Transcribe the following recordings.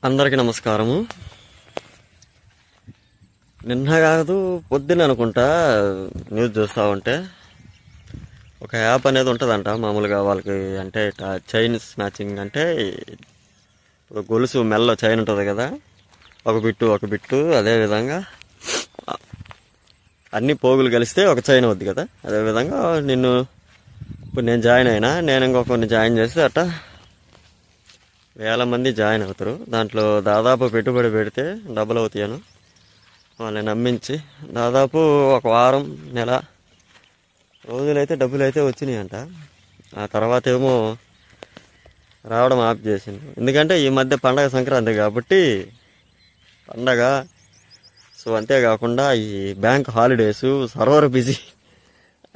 అందరికీ నమస్కారము. నిన్న కాదు పొద్దున్న అనుకుంటా న్యూస్ చూస్తూ ఉంటే ఒక యాప్ అనేది ఉంటుందంట మామూలుగా వాళ్ళకి. అంటే చైన్ స్నాచింగ్ అంటే ఇప్పుడు గొలుసు మెల్ల చైన్ ఉంటుంది కదా, ఒక బిట్టు అదేవిధంగా అన్ని పోగులు కలిస్తే ఒక చైన్ అవుద్ది కదా. అదేవిధంగా ఇప్పుడు నేను జాయిన్ అయినా, నేను ఇంకొకరిని జాయిన్ చేస్తే అట్టా వేల మంది జాయిన్ అవుతారు. దాంట్లో దాదాపు పెట్టుబడి పెడితే డబ్బులు అవుతాయను వాళ్ళని నమ్మించి దాదాపు ఒక వారం నెల రోజులైతే డబ్బులు అయితే వచ్చినాయంట. ఆ తర్వాత ఏమో రావడం ఆఫ్ చేసింది. ఎందుకంటే ఈ మధ్య పండగ సంక్రాంతి కాబట్టి పండగ. సో అంతేకాకుండా ఈ బ్యాంక్ హాలిడేస్, సర్వర్ బిజీ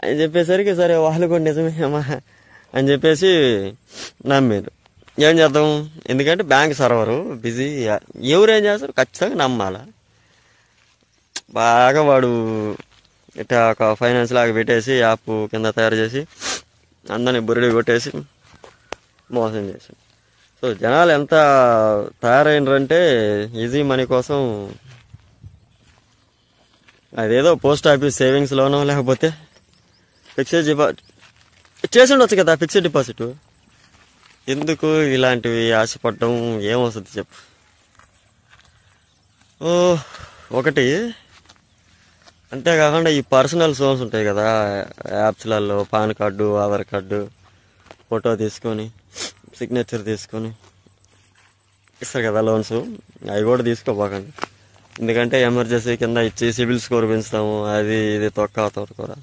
అని చెప్పేసరికి సరే వాళ్ళు కూడా నిజమేమా అని చెప్పేసి నమ్మేది. ఏం చేద్దాం, ఎందుకంటే బ్యాంక్ సర్వరు బిజీ. ఎవరేం చేస్తారు, ఖచ్చితంగా నమ్మాల. బాగా వాడు ఇట్లా ఒక ఫైనాన్స్ లాగా పెట్టేసి యాప్ కింద తయారు చేసి అందరిని బురిడి కొట్టేసి మోసం చేసి, సో జనాలు ఎంత తయారైనరంటే ఈజీ మనీ కోసం అదేదో పోస్ట్ ఆఫీస్ సేవింగ్స్లోనో లేకపోతే ఫిక్స్డ్ డిపాజిట్ చేసి ఉండొచ్చు కదా. ఫిక్స్డ్ డిపాజిట్ ఎందుకు ఇలాంటివి ఆశపడడం, ఏమొస్తుంది చెప్పు. ఒకటి అంతేకాకుండా ఈ పర్సనల్ లోన్స్ ఉంటాయి కదా యాప్స్లలో, pan card, Aadhaar card photo తీసుకొని సిగ్నేచర్ తీసుకొని ఇస్తారు కదా లోన్స్. అవి కూడా తీసుకోపోకండి. ఎందుకంటే ఎమర్జెన్సీ కింద ఇచ్చి సిబిల్ స్కోర్ పెంచుతాము, అది ఇది తొక్కరా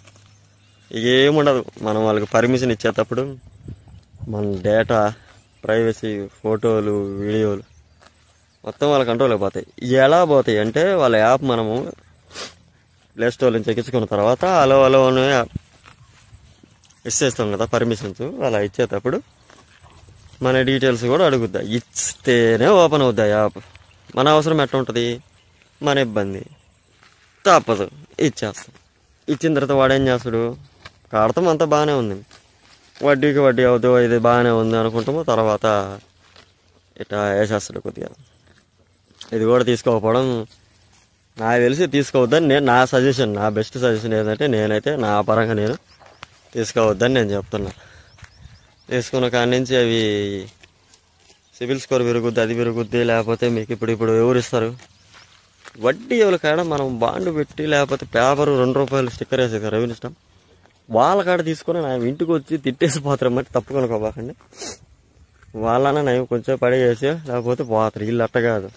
ఏముండదు. మనం వాళ్ళకి పర్మిషన్ ఇచ్చేటప్పుడు మన డేటా, ప్రైవసీ, ఫోటోలు, వీడియోలు మొత్తం వాళ్ళ కంట్రోల్ అయిపోతాయి. ఎలా పోతాయి అంటే వాళ్ళ యాప్ మనము ప్లేస్టోర్ నుంచి ఎక్కించుకున్న తర్వాత అలో అని ఇచ్చేస్తాం కదా పర్మిషన్స్. అలా ఇచ్చేటప్పుడు మన డీటెయిల్స్ కూడా అడుగుద్దా, ఇస్తేనే ఓపెన్ అవుద్దా యాప్. మన అవసరం ఎట్లా ఉంటుంది, మన ఇబ్బంది తప్పదు, ఇచ్చేస్తాం. ఇచ్చిన తర్వాత వాడేం చేస్తాడు, కాడతాం అంతా బాగానే ఉంది, వడ్డీకి వడ్డీ అవుతూ ఇది బాగానే ఉంది అనుకుంటాము. తర్వాత ఇట్లా వేసేస్తాడు కొద్దిగా. ఇది కూడా తీసుకోకపోవడం నాకు తెలిసి తీసుకోవద్దని నా సజెషన్, నా బెస్ట్ సజెషన్ ఏంటంటే నేనైతే నా పరంగా నేను తీసుకోవద్దని నేను చెప్తున్నా. తీసుకున్న కాడి నుంచి అవి సిబిల్ స్కోర్ పెరుగుద్ది, అది పెరుగుద్ది. లేకపోతే మీకు ఇప్పుడు ఎవరు ఇస్తారు వడ్డీ? ఎవరి కాడ మనం బాండ్ పెట్టి లేకపోతే పేపరు ₹2 స్టిక్కర్ వేసేది రెవెన్యూ స్టాంప్, వాళ్ళ కాడ తీసుకొని నా ఇంటికి వచ్చి తిట్టేసి పోతారు. మరి తప్పు కనుకోబాకండి. వాళ్ళన్నా నేను కొంచెం పడేసి లేకపోతే పోతారు. వీళ్ళు అట్ట కాదు.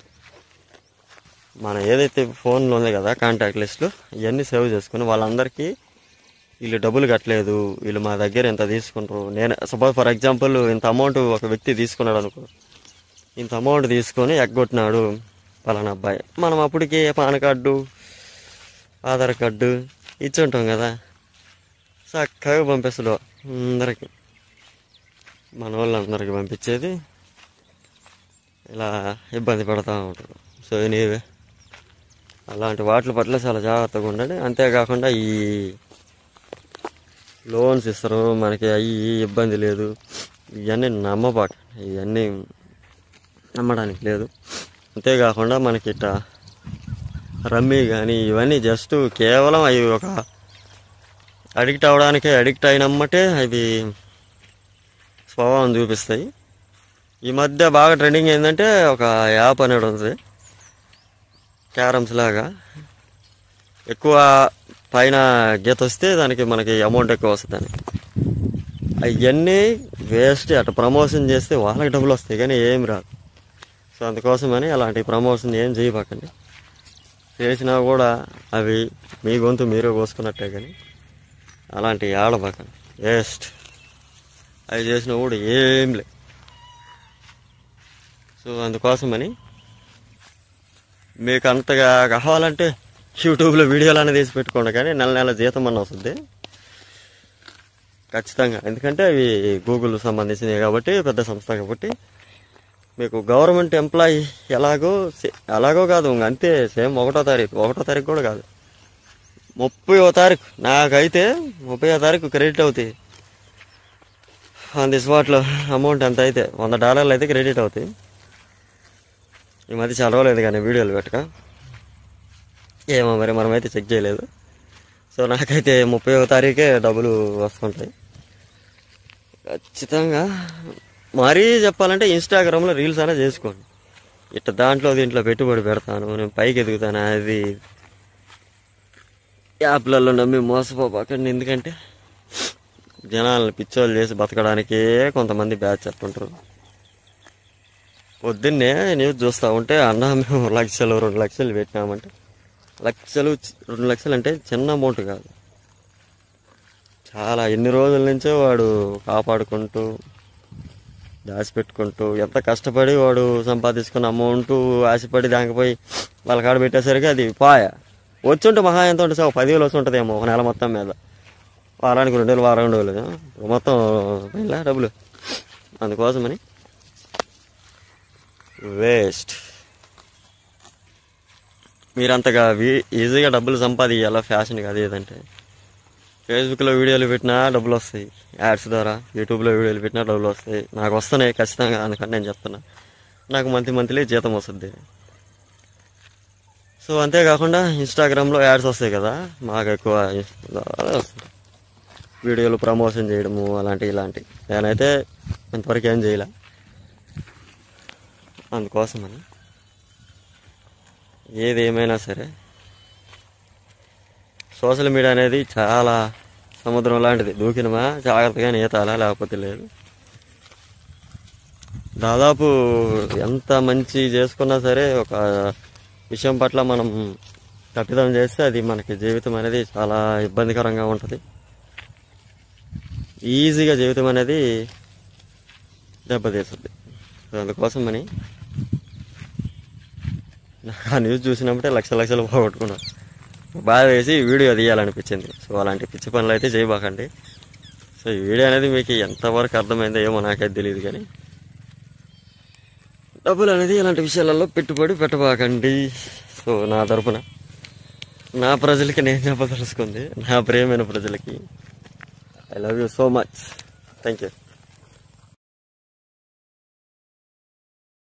మనం ఏదైతే ఫోన్లో ఉంది కదా కాంటాక్ట్ లిస్టులు, ఇవన్నీ సేవ్ చేసుకుని వాళ్ళందరికీ వీళ్ళు డబ్బులు కట్టలేదు, వీళ్ళు మా దగ్గర ఇంత తీసుకుంటారు. నేను సపోజ్ ఫర్ ఎగ్జాంపుల్ ఇంత అమౌంట్ ఒక వ్యక్తి తీసుకున్నాడు అనుకో, ఇంత అమౌంట్ తీసుకొని ఎగ్గొట్టినాడు పలానా అబ్బాయి, మనం అప్పటికి పాన్ కార్డు, ఆధార్ కార్డు ఇచ్చి ఉంటాం కదా, చక్కగా పంపిస్తాడు అందరికి. మన వాళ్ళందరికీ పంపించేది ఇలా ఇబ్బంది పడుతూ ఉంటారు. సో ఎనీవే అలాంటి వాటి పట్ల చాలా జాగ్రత్తగా ఉండండి. అంతేకాకుండా ఈ లోన్స్ ఇస్తారు మనకి, అవి ఇబ్బంది లేదు, ఇవన్నీ నమ్మబాకండి. ఇవన్నీ నమ్మడానికి లేదు. అంతేకాకుండా మనకి ఇట్లా రమ్మీ కానీ ఇవన్నీ జస్ట్ కేవలం అవి ఒక అడిక్ట్ అవ్వడానికే, అడిక్ట్ అయినమ్మటే అవి స్వభావం చూపిస్తాయి. ఈ మధ్య బాగా ట్రెండింగ్ ఏంటంటే ఒక యాప్ అనేది ఉంది, క్యారమ్స్ లాగా. ఎక్కువ పైన గీత వస్తే దానికి మనకి అమౌంట్ ఎక్కువ వస్తుందని. అవన్నీ వేస్ట్. అట్లా ప్రమోషన్ చేస్తే వాళ్ళకి డబ్బులు వస్తాయి కానీ ఏం రాదు. సో అందుకోసమని అలాంటి ప్రమోషన్ ఏం చేయబాకండి. చేసినా కూడా అవి మీ గొంతు మీరే కోసుకున్నట్టే కానీ అలాంటివి ఆడబాకండి, వేస్ట్. అవి చేసినా కూడా ఏం లేదు. సో అందుకోసమని మీకు అంతగా కావాలంటే యూట్యూబ్లో వీడియోలు అనేది తీసి పెట్టుకోండి, కానీ నెల జీతం అన్న వస్తుంది ఖచ్చితంగా. ఎందుకంటే అవి గూగుల్ సంబంధించినవి కాబట్టి, పెద్ద సంస్థ కాబట్టి. మీకు గవర్నమెంట్ ఎంప్లాయీ అలాగో కాదు, అంతే సేమ్ 1వ తారీఖు కూడా కాదు, 30వ తారీఖు. నాకైతే 30వ తారీఖు క్రెడిట్ అవుతాయి ఆన్ ది స్పాట్లో. అమౌంట్ ఎంత అయితే $100 అయితే క్రెడిట్ అవుతాయి. ఈ మధ్య చాలా రోజులేదు కానీ వీడియోలు పెట్టక, ఏమో మరి మనమైతే చెక్ చేయలేదు. సో నాకైతే 30వ తారీఖే డబ్బులు వస్తుంటాయి ఖచ్చితంగా. మరీ చెప్పాలంటే ఇన్స్టాగ్రామ్లో రీల్స్ అయినా చేసుకోండి, ఇట్లా దాంట్లో దీంట్లో పెట్టుబడి పెడతాను, నేను పైకి ఎదుగుతాను, అది యాప్లలో నమ్మి మోసపోకండి. ఎందుకంటే జనాలను పిచ్చోళ్ళు చేసి బతకడానికే కొంతమంది బ్యాచ్ చెప్తుంటారు. పొద్దున్నే న్యూస్ చూస్తూ ఉంటే అన్న మేము 1 లక్షలు 2 లక్షలు పెట్టినామంటే, 2 లక్షలు అంటే చిన్న అమౌంట్ కాదు. చాలా ఎన్ని రోజుల నుంచో వాడు కాపాడుకుంటూ దాచిపెట్టుకుంటూ ఎంత కష్టపడి వాడు సంపాదించుకున్న అమౌంట్ ఆశపడి దానిపోయి వాళ్ళ కాడ పెట్టేసరికి అది పాయ. వచ్చుంటే మహా ఎంత ఉంటుంది సార్, 10,000 వచ్చి ఉంటుందేమో ఒక నెల మొత్తం మీద. వారానికి 2 వేలు, వారం 2 వేలు మొత్తం ఇలా డబ్బులు. అందుకోసమని వేస్ట్. మీరంతగా ఈజీగా డబ్బులు సంపాదించాలా ఫ్యాషన్ కాదు. ఏదంటే ఫేస్బుక్లో వీడియోలు పెట్టినా డబ్బులు వస్తాయి, యాడ్స్ ద్వారా యూట్యూబ్లో వీడియోలు పెట్టినా డబ్బులు వస్తాయి. నాకు వస్తున్నాయి ఖచ్చితంగా, అందుకని నేను చెప్తున్నా. నాకు మంత్లీ జీతం వస్తుంది. సో అంతేకాకుండా ఇన్స్టాగ్రామ్లో యాడ్స్ వస్తాయి కదా, మాకు ఎక్కువ వస్తుంది. వీడియోలు ప్రమోషన్ చేయడము అలాంటివి ఇలాంటివి నేనైతే ఇంతవరకు ఏం చేయలే. అందుకోసమని ఏది ఏమైనా సరే సోషల్ మీడియా అనేది చాలా సముద్రం లాంటిది. దూకినమా జాగ్రత్తగా ఈతాలా, లేకపోతే లేదు. దాదాపు ఎంత మంచి చేసుకున్నా సరే ఒక విషయం పట్ల మనం తప్పిదం చేస్తే అది మనకి జీవితం అనేది చాలా ఇబ్బందికరంగా ఉంటుంది. ఈజీగా జీవితం అనేది దెబ్బతీస్తుంది. అందుకోసమని నాకు ఆ న్యూస్ చూసినప్పుడే లక్షలు పోగొట్టుకున్నాను. బాగా వేసి వీడియో తీయాలనిపించింది. సో అలాంటి పిచ్చి పనులు అయితే చేయబాకండి. సో ఈ వీడియో అనేది మీకు ఎంతవరకు అర్థమైందో ఏమో నాకైతే తెలియదు, కానీ డబ్బులు అనేది ఇలాంటి విషయాలలో పెట్టుబడి పెట్టబాకండి. సో నా తరపున నా ప్రజలకి నేను చెప్పదలుచుకుంది, నా ప్రియమైన ప్రజలకి, I love you so much. Thank you.